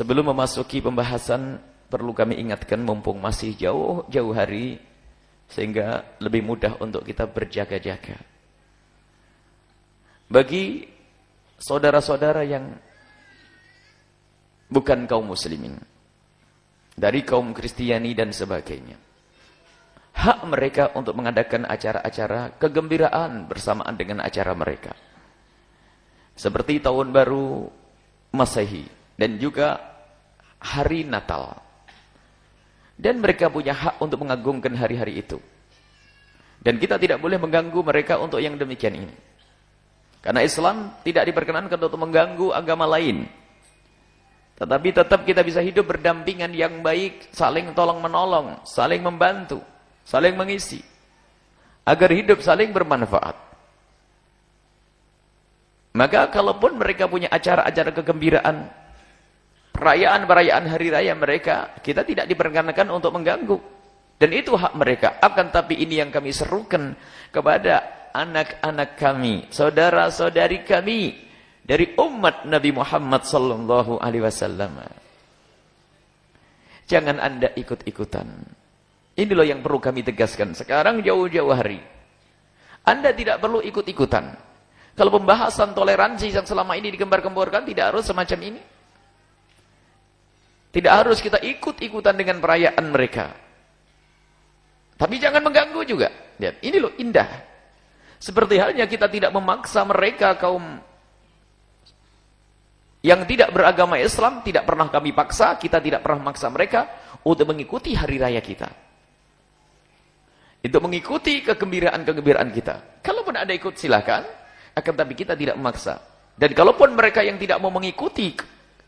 Sebelum memasuki pembahasan, perlu kami ingatkan mumpung masih jauh-jauh hari, sehingga lebih mudah untuk kita berjaga-jaga. Bagi saudara-saudara yang bukan kaum muslimin, dari kaum Kristiani dan sebagainya, hak mereka untuk mengadakan acara-acara kegembiraan bersamaan dengan acara mereka. Seperti tahun baru Masehi dan juga hari Natal. Dan mereka punya hak untuk mengagungkan hari-hari itu. Dan kita tidak boleh mengganggu mereka untuk yang demikian ini. Karena Islam tidak diperkenankan untuk mengganggu agama lain. Tetapi tetap kita bisa hidup berdampingan yang baik, saling tolong-menolong, saling membantu, saling mengisi. Agar hidup saling bermanfaat. Maka kalaupun mereka punya acara-acara kegembiraan, perayaan-perayaan hari raya mereka, kita tidak diperkenankan untuk mengganggu. Dan itu hak mereka. Akan tapi ini yang kami serukan kepada anak-anak kami, saudara-saudari kami dari umat Nabi Muhammad sallallahu alaihi wasallam. Jangan Anda ikut-ikutan. Ini loh yang perlu kami tegaskan. Sekarang jauh-jauh hari, Anda tidak perlu ikut-ikutan. Kalau pembahasan toleransi yang selama ini digembar-gemborkan, tidak harus semacam ini. Tidak harus kita ikut-ikutan dengan perayaan mereka. Tapi jangan mengganggu juga. Lihat, ini loh indah. Seperti halnya kita tidak memaksa mereka kaum yang tidak beragama Islam, tidak pernah kami paksa, kita tidak pernah memaksa mereka untuk mengikuti hari raya kita. Itu mengikuti kegembiraan-kegembiraan kita. Kalaupun ada ikut silakan, akan tapi kita tidak memaksa. Dan kalaupun mereka yang tidak mau mengikuti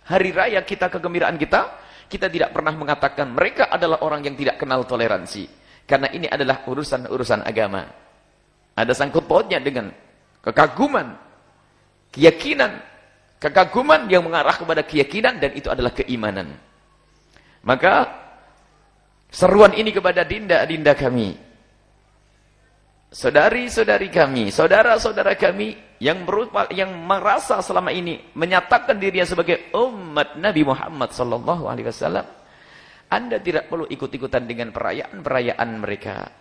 hari raya kita, kegembiraan kita, kita tidak pernah mengatakan mereka adalah orang yang tidak kenal toleransi. Karena ini adalah urusan-urusan agama. Ada sangkut pautnya dengan kekaguman, keyakinan, kekaguman yang mengarah kepada keyakinan, dan itu adalah keimanan. Maka seruan ini kepada dinda-dinda kami, saudari-saudari kami, saudara-saudara kami yang merasa selama ini menyatakan dirinya sebagai umat Nabi Muhammad sallallahu alaihi wasallam, Anda tidak perlu ikut-ikutan dengan perayaan-perayaan mereka.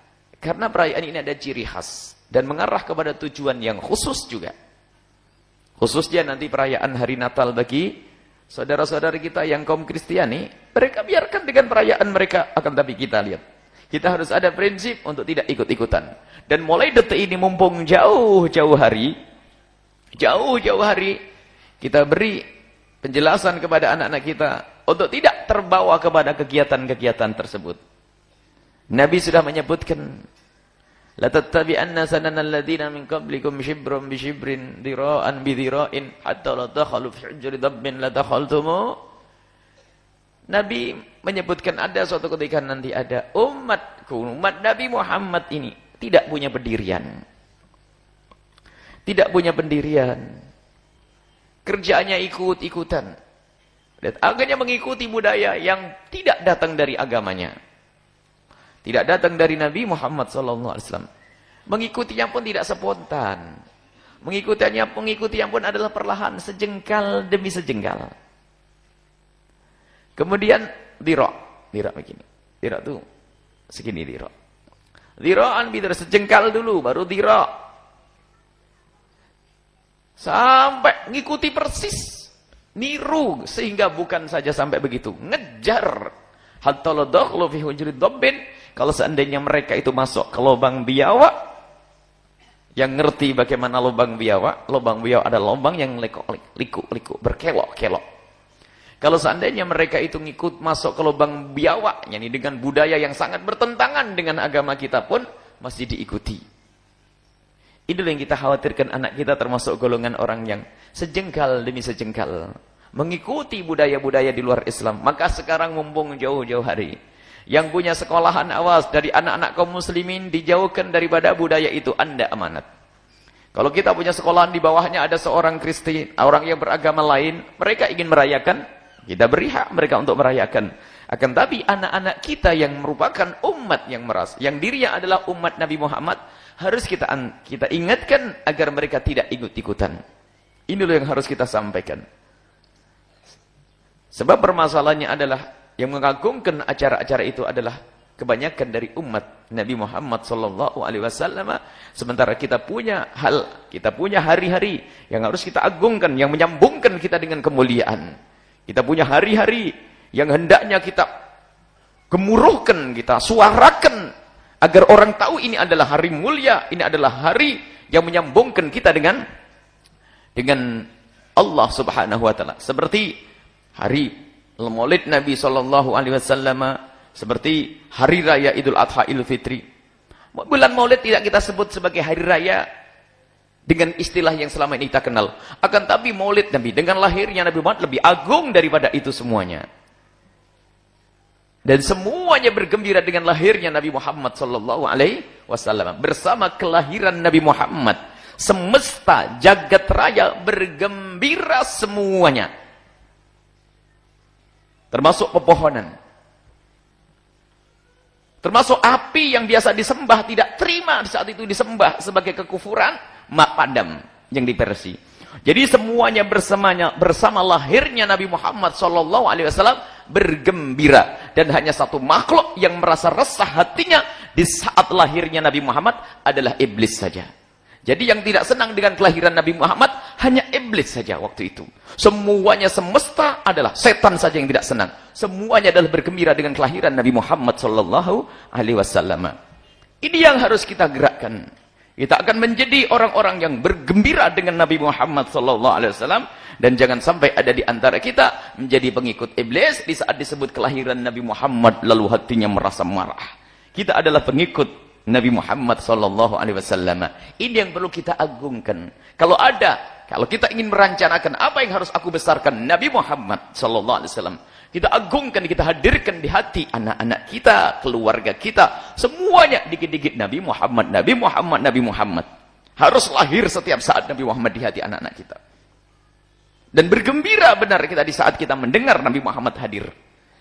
Karena perayaan ini ada ciri khas dan mengarah kepada tujuan yang khusus juga. Khususnya nanti perayaan hari Natal bagi saudara-saudari kita yang kaum Kristiani, mereka biarkan dengan perayaan mereka, akan tapi kita lihat, kita harus ada prinsip untuk tidak ikut-ikutan. Dan mulai detik ini mumpung jauh-jauh hari, kita beri penjelasan kepada anak-anak kita untuk tidak terbawa kepada kegiatan-kegiatan tersebut. Nabi sudah menyebutkan, la tattabi'anna sananal ladzina min qablikum shibran bi shibrin dira'an bi dira'in hatta la dakhalu fi hujri dabbin la dakhaltumu. Nabi menyebutkan ada suatu ketika nanti ada umatku, umat Nabi Muhammad ini tidak punya pendirian. Tidak punya pendirian. Kerjaannya ikut-ikutan. Dan akhirnya mengikuti budaya yang tidak datang dari agamanya. Tidak datang dari Nabi Muhammad SAW. Mengikutinya pun tidak spontan. Mengikutinya pun adalah perlahan, sejengkal demi sejengkal. Kemudian dirok begini. Dirok tuh segini dirok. Diraan bidar sejengkal dulu, baru dirok. Sampai ngikuti persis. Niru, sehingga bukan saja sampai begitu, ngejar. Hatta la dakhlu fi hujri dabbin, kalau seandainya mereka itu masuk ke lubang biawak, yang ngerti bagaimana lubang biawak adalah lubang yang liku, berkelok-kelok. Kalau seandainya mereka itu ngikut masuk ke lubang biawak, yakni dengan budaya yang sangat bertentangan dengan agama kita pun masih diikuti. Inilah yang kita khawatirkan, anak kita termasuk golongan orang yang sejengkal demi sejengkal mengikuti budaya-budaya di luar Islam. Maka sekarang mumpung jauh-jauh hari, yang punya sekolahan awas dari anak-anak kaum muslimin, dijauhkan daripada budaya itu. Anda amanat. Kalau kita punya sekolahan di bawahnya ada seorang Kristen, orang yang beragama lain, mereka ingin merayakan, kita beri hak mereka untuk merayakan. Akan tapi anak-anak kita yang merupakan umat yang merasa, yang dirinya adalah umat Nabi Muhammad, harus kita ingatkan agar mereka tidak ikut-ikutan. Inilah yang harus kita sampaikan. Sebab permasalahannya adalah yang mengagungkan acara-acara itu adalah kebanyakan dari umat Nabi Muhammad sallallahu alaihi wasallam, sementara kita punya hari-hari yang harus kita agungkan, yang menyambungkan kita dengan kemuliaan. Kita punya hari-hari yang hendaknya kita gemuruhkan, kita suarakan agar orang tahu ini adalah hari mulia, ini adalah hari yang menyambungkan kita dengan Allah Subhanahu wa taala. Seperti hari Maulid Nabi sallallahu alaihi wasallam, seperti hari raya Idul Adha, Idul Fitri. Bulan Maulid tidak kita sebut sebagai hari raya dengan istilah yang selama ini kita kenal. Akan tapi Maulid Nabi dengan lahirnya Nabi Muhammad lebih agung daripada itu semuanya. Dan semuanya bergembira dengan lahirnya Nabi Muhammad sallallahu alaihi wasallam. Bersama kelahiran Nabi Muhammad, semesta jagat raya bergembira semuanya. Termasuk pepohonan. Termasuk api yang biasa disembah, tidak terima saat itu disembah sebagai kekufuran, mak padam yang di Persia. Jadi semuanya bersama lahirnya Nabi Muhammad sallallahu alaihi wasallam bergembira, dan hanya satu makhluk yang merasa resah hatinya di saat lahirnya Nabi Muhammad adalah iblis saja. Jadi yang tidak senang dengan kelahiran Nabi Muhammad hanya iblis saja waktu itu. Semuanya semesta adalah setan saja yang tidak senang. Semuanya adalah bergembira dengan kelahiran Nabi Muhammad sallallahu alaihi wasallam. Ini yang harus kita gerakkan. Kita akan menjadi orang-orang yang bergembira dengan Nabi Muhammad sallallahu alaihi wasallam, dan jangan sampai ada di antara kita menjadi pengikut iblis di saat disebut kelahiran Nabi Muhammad lalu hatinya merasa marah. Kita adalah pengikut Nabi Muhammad sallallahu alaihi wasallam. Ini yang perlu kita agungkan. Kalau kita ingin merancangkan apa yang harus aku besarkan Nabi Muhammad sallallahu alaihi wasallam, kita agungkan, kita hadirkan di hati anak-anak kita, keluarga kita, semuanya dikit-dikit Nabi Muhammad, Nabi Muhammad, Nabi Muhammad. Harus lahir setiap saat Nabi Muhammad di hati anak-anak kita. Dan bergembira benar kita di saat kita mendengar Nabi Muhammad hadir.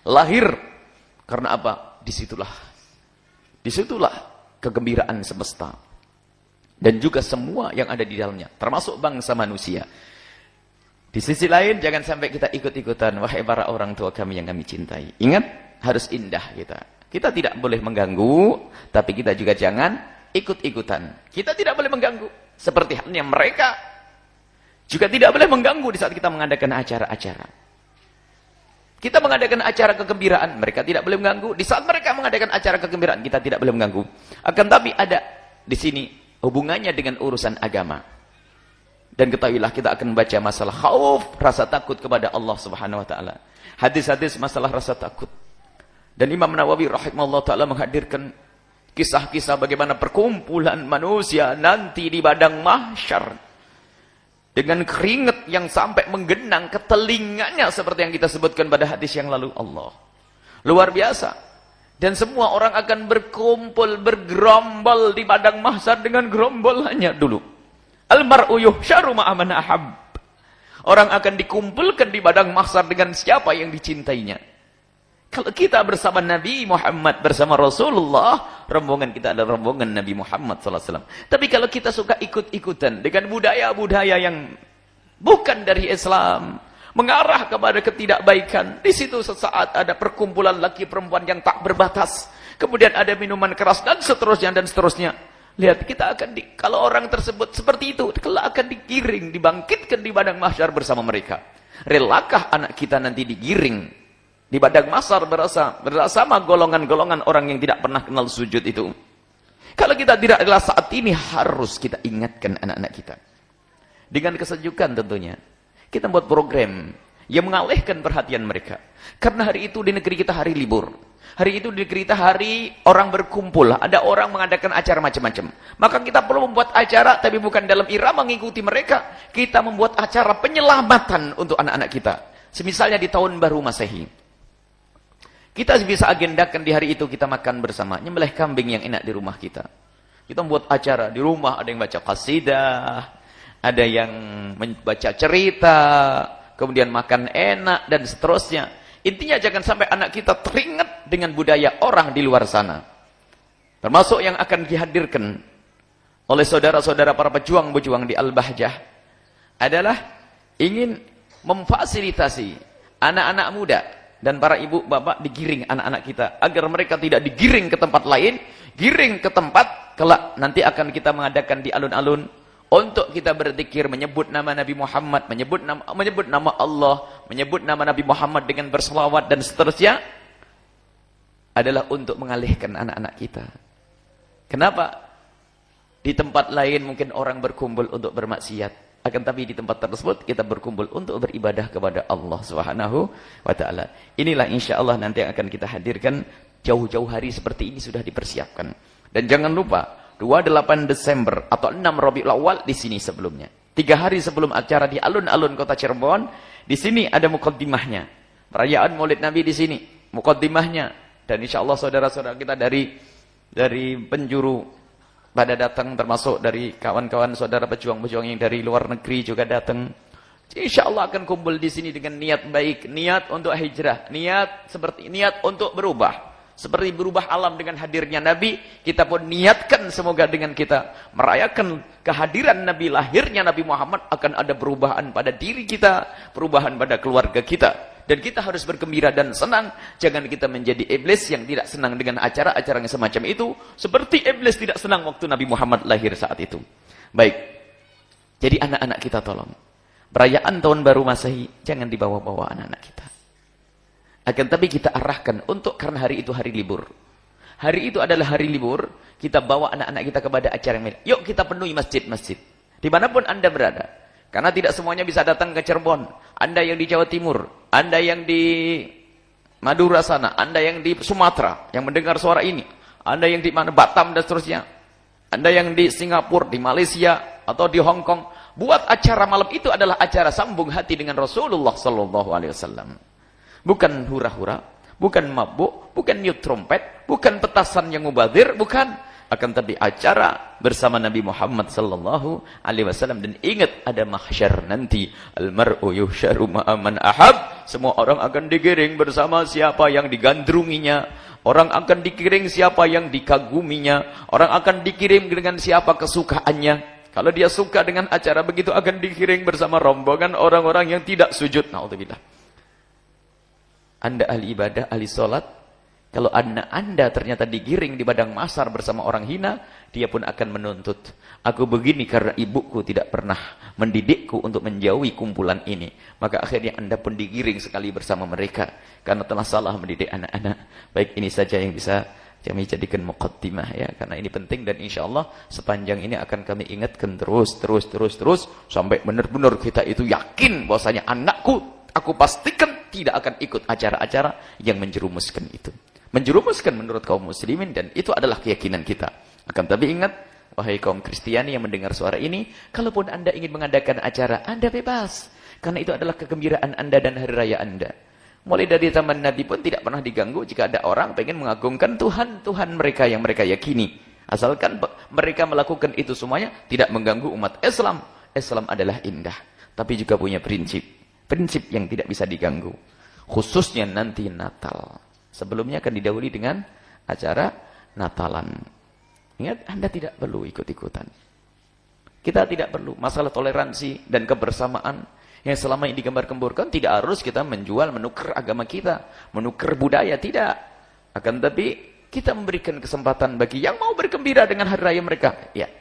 Lahir. Karena apa? Disitulah kegembiraan semesta. Dan juga semua yang ada di dalamnya. Termasuk bangsa manusia. Di sisi lain, jangan sampai kita ikut-ikutan. Wahai para orang tua kami yang kami cintai. Ingat, harus indah kita. Kita tidak boleh mengganggu, tapi kita juga jangan ikut-ikutan. Kita tidak boleh mengganggu. Seperti halnya mereka juga tidak boleh mengganggu di saat kita mengadakan acara-acara. Kita mengadakan acara kegembiraan, mereka tidak boleh mengganggu. Di saat mereka mengadakan acara kegembiraan, kita tidak boleh mengganggu. Akan tapi ada di sini hubungannya dengan urusan agama. Dan ketahuilah kita akan baca masalah khauf, rasa takut kepada Allah Subhanahu wa taala. Hadis-hadis masalah rasa takut. Dan Imam Nawawi rahimahullah taala menghadirkan kisah-kisah bagaimana perkumpulan manusia nanti di padang mahsyar. Dengan keringat yang sampai menggenang ke telinganya seperti yang kita sebutkan pada hadis yang lalu. Allah. Luar biasa. Dan semua orang akan berkumpul, bergerombol di padang mahsyar dengan gerombolannya dulu. Al-mar'u yuhsyaru ma'a man ahab. Orang akan dikumpulkan di padang mahsyar dengan siapa yang dicintainya. Kalau kita bersama Nabi Muhammad, bersama Rasulullah, rombongan kita adalah rombongan Nabi Muhammad SAW. Tapi kalau kita suka ikut-ikutan dengan budaya-budaya yang bukan dari Islam, mengarah kepada ketidakbaikan, di situ sesaat ada perkumpulan laki perempuan yang tak berbatas, kemudian ada minuman keras dan seterusnya dan seterusnya. Lihat, kita akan kalau orang tersebut seperti itu, kelak akan digiring, dibangkitkan di padang mahsyar bersama mereka. Relakah anak kita nanti digiring di padang mahsyar bersama golongan-golongan orang yang tidak pernah kenal sujud itu? Kalau kita tidak adalah saat ini, harus kita ingatkan anak-anak kita. Dengan kesejukan tentunya. Kita buat program yang mengalihkan perhatian mereka. Karena hari itu di negeri kita hari libur. Hari itu di negeri kita hari orang berkumpul. Ada orang mengadakan acara macam-macam. Maka kita perlu membuat acara, tapi bukan dalam irama mengikuti mereka. Kita membuat acara penyelamatan untuk anak-anak kita. Semisalnya di tahun baru Masehi. Kita bisa agendakan di hari itu kita makan bersama, nyembelih kambing yang enak di rumah kita. Kita membuat acara di rumah, ada yang baca qasidah, ada yang membaca cerita, kemudian makan enak dan seterusnya. Intinya jangan sampai anak kita teringat dengan budaya orang di luar sana. Termasuk yang akan dihadirkan oleh saudara-saudara para pejuang-pejuang di Al-Bahjah adalah ingin memfasilitasi anak-anak muda dan para ibu bapak digiring anak-anak kita agar mereka tidak digiring ke tempat lain, giring ke tempat kelak nanti akan kita mengadakan di alun-alun untuk kita berzikir, menyebut nama Nabi Muhammad, menyebut nama Allah, menyebut nama Nabi Muhammad dengan berselawat dan seterusnya, adalah untuk mengalihkan anak-anak kita. Kenapa? Di tempat lain mungkin orang berkumpul untuk bermaksiat, akan tapi di tempat tersebut kita berkumpul untuk beribadah kepada Allah Subhanahu wa taala. Inilah insyaallah nanti yang akan kita hadirkan, jauh-jauh hari seperti ini sudah dipersiapkan. Dan jangan lupa 28 Desember atau 6 Rabiul Awal di sini sebelumnya. 3 hari sebelum acara di alun-alun kota Cirebon, di sini ada mukaddimahnya. Perayaan Maulid Nabi di sini, mukaddimahnya. Dan insyaallah saudara-saudara kita dari penjuru pada datang, termasuk dari kawan-kawan saudara pejuang-pejuang yang dari luar negeri juga datang. Insyaallah akan kumpul di sini dengan niat baik, niat untuk hijrah, niat untuk berubah. Seperti berubah alam dengan hadirnya Nabi, kita pun niatkan semoga dengan kita merayakan kehadiran Nabi, lahirnya Nabi Muhammad, akan ada perubahan pada diri kita, perubahan pada keluarga kita. Dan kita harus bergembira dan senang. Jangan kita menjadi iblis yang tidak senang dengan acara-acara yang semacam itu. Seperti iblis tidak senang waktu Nabi Muhammad lahir saat itu. Baik. Jadi anak-anak kita tolong. Perayaan tahun baru Masehi, jangan dibawa-bawa anak-anak kita. Akan tapi kita arahkan untuk, karena hari itu hari libur. Hari itu adalah hari libur, kita bawa anak-anak kita kepada acara yang lain. Yuk kita penuhi masjid-masjid. Dimanapun Anda berada. Karena tidak semuanya bisa datang ke Cirebon. Anda yang di Jawa Timur, Anda yang di Madura sana, Anda yang di Sumatera, yang mendengar suara ini, Anda yang di mana Batam dan seterusnya, Anda yang di Singapura, di Malaysia, atau di Hong Kong, buat acara malam itu adalah acara sambung hati dengan Rasulullah Sallallahu Alaihi Wasallam. Bukan hura-hura, bukan mabuk, bukan niup trompet, bukan petasan yang mubazir, bukan. Akan tapi acara bersama Nabi Muhammad Sallallahu Alaihi Wasallam. Dan ingat ada mahsyar nanti, almar'u yuhsyaru ma'aman ahab. Semua orang akan digiring bersama siapa yang digandrunginya. Orang akan dikiring siapa yang dikaguminya. Orang akan dikirim dengan siapa kesukaannya. Kalau dia suka dengan acara begitu, akan dikiring bersama rombongan orang-orang yang tidak sujud. Na'udzubillah. Anda ahli ibadah, ahli sholat. Kalau Anda ternyata digiring di padang mahsyar bersama orang hina, dia pun akan menuntut. Aku begini karena ibuku tidak pernah mendidikku untuk menjauhi kumpulan ini. Maka akhirnya Anda pun digiring sekali bersama mereka. Karena telah salah mendidik anak-anak. Baik, ini saja yang bisa kami jadikan muqaddimah ya. Karena ini penting dan insya Allah sepanjang ini akan kami ingatkan terus. Sampai benar-benar kita itu yakin bahwasanya anakku, aku pastikan tidak akan ikut acara-acara yang menjerumuskan itu. Menjerumuskan menurut kaum muslimin, dan itu adalah keyakinan kita. Akan tapi ingat, wahai kaum Kristiani yang mendengar suara ini, kalaupun Anda ingin mengadakan acara, Anda bebas. Karena itu adalah kegembiraan Anda dan hari raya Anda. Mulai dari zaman Nabi pun tidak pernah diganggu jika ada orang pengen mengagungkan Tuhan mereka yang mereka yakini. Asalkan mereka melakukan itu semuanya tidak mengganggu umat Islam. Islam adalah indah, tapi juga punya prinsip. Prinsip yang tidak bisa diganggu. Khususnya nanti Natal. Sebelumnya akan didahului dengan acara Natalan. Ingat, Anda tidak perlu ikut-ikutan. Kita tidak perlu. Masalah toleransi dan kebersamaan yang selama ini digambar-gemburkan, tidak harus kita menjual, menukar agama kita, menukar budaya, tidak. Akan tapi kita memberikan kesempatan bagi yang mau bergembira dengan hari raya mereka. Ya.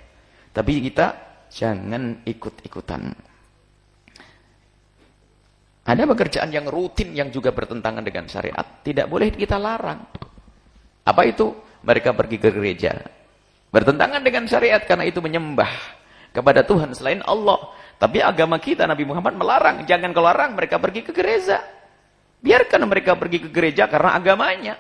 Tapi kita jangan ikut-ikutan. Ada pekerjaan yang rutin yang juga bertentangan dengan syariat. Tidak boleh kita larang. Apa itu? Mereka pergi ke gereja. Bertentangan dengan syariat karena itu menyembah kepada Tuhan selain Allah. Tapi agama kita, Nabi Muhammad melarang. Jangan kelarang mereka pergi ke gereja. Biarkan mereka pergi ke gereja karena agamanya.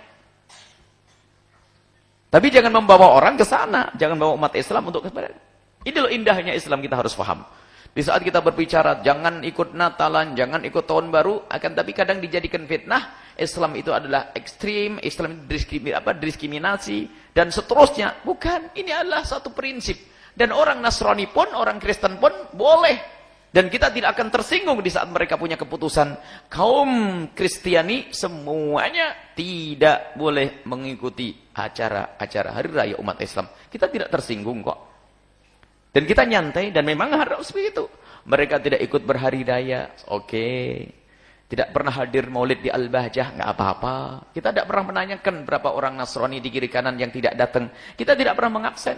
Tapi jangan membawa orang ke sana. Jangan bawa umat Islam untuk kepada. Ini loh indahnya Islam, kita harus paham. Di saat kita berbicara, jangan ikut Natalan, jangan ikut tahun baru, akan tapi kadang dijadikan fitnah, Islam itu adalah ekstrim, Islam diskriminasi, dan seterusnya. Bukan, ini adalah satu prinsip. Dan orang Nasrani pun, orang Kristen pun boleh. Dan kita tidak akan tersinggung di saat mereka punya keputusan. Kaum Kristiani semuanya tidak boleh mengikuti acara-acara hari raya umat Islam. Kita tidak tersinggung kok. Dan kita nyantai, dan memang harus begitu. Mereka tidak ikut berhari raya, oke. Tidak pernah hadir maulid di Al-Bahjah, nggak apa-apa. Kita tidak pernah menanyakan berapa orang Nasrani di kiri kanan yang tidak datang. Kita tidak pernah mengabsen.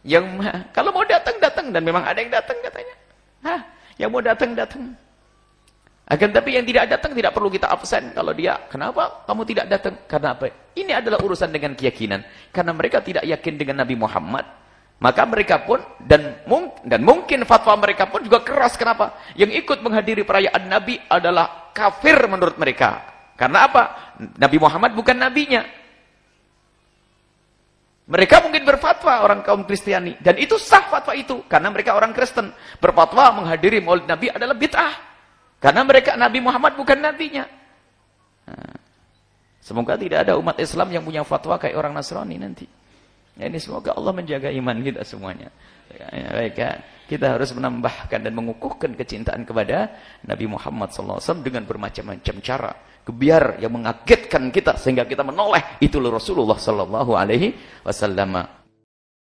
Yang kalau mau datang, datang. Dan memang ada yang datang katanya. Yang mau datang, datang. Akan tapi yang tidak datang tidak perlu kita absen. Kalau dia, kenapa kamu tidak datang? Karena apa? Ini adalah urusan dengan keyakinan. Karena mereka tidak yakin dengan Nabi Muhammad. Maka mereka pun, dan mungkin fatwa mereka pun juga keras. Kenapa? Yang ikut menghadiri perayaan Nabi adalah kafir menurut mereka. Karena apa? Nabi Muhammad bukan nabinya. Mereka mungkin berfatwa orang kaum Kristiani. Dan itu sah fatwa itu. Karena mereka orang Kristen. Berfatwa menghadiri maulid Nabi adalah bid'ah. Karena mereka Nabi Muhammad bukan nabinya. Semoga tidak ada umat Islam yang punya fatwa kayak orang Nasrani nanti. Ya, ini semoga Allah menjaga iman kita semuanya. Baik, kita harus menambahkan dan mengukuhkan kecintaan kepada Nabi Muhammad SAW dengan bermacam-macam cara. Biar yang mengagetkan kita sehingga kita menoleh itu Rasulullah SAW.